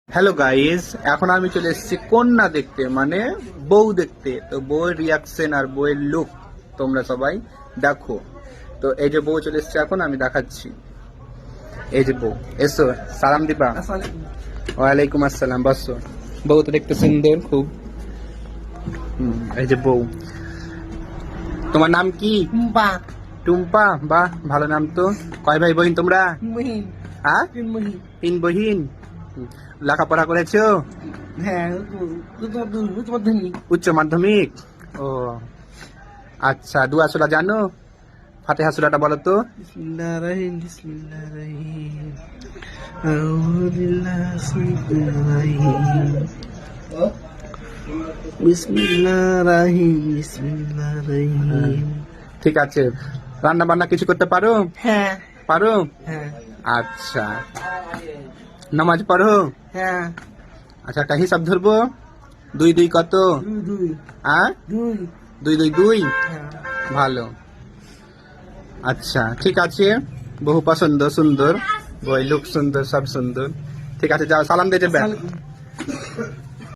Hello guys, এখন আমি চলে এসেছি কন্যা দেখতে, মানে বউ দেখতে। তো বউয়ের রিয়াকশন আর বউয়ের লুক তোমরা সবাই দেখো। তো এই যে বউ চলে এসেছে, এখন আমি দেখাচ্ছি। এই যে বউ, এসো সালাম দিবা। ওয়ালাইকুম আসসালাম, বসো। বউ তো দেখতে সুন্দর খুব। এই যে বউ। তোমার নাম কি? টুম্পা। টুম্পা, বাহ ভালো নাম তো। কয় ভাই বোন তোমরা? মহিন। হ্যাঁ, মহিন। 3 বহিন। লেখাপড়া করেছো? হ্যাঁ, উচ্চ মাধ্যমিক। উচ্চ মাধ্যমিক। ও আচ্ছা, দুয়া সুরা জানো? ফাতিহা সূরাটা বলো তো। বিসমিল্লাহির রহিম, বিসমিল্লাহির রহিম। আউযু বিল্লাহি বিসমিল্লাহির রহিম, বিসমিল্লাহির রহিম। ঠিক আছে, রান্না বান্না কিছু করতে পারো? হ্যাঁ। পারো? হ্যাঁ। আচ্ছা, নামাজ পড়ো? হ্যাঁ। আচ্ছা, একটা হিসাব ধরবো। 2 2 কত? দুই। হ্যাঁ, দুই। 2 2 2। হ্যাঁ। ভালো। আচ্ছা ঠিক আছে, বহু পছন্দ, সুন্দর বই, লুক সুন্দর, সব সুন্দর। ঠিক আছে, যাও সালাম দিয়ে যাবে। আসসালামু আলাইকুম।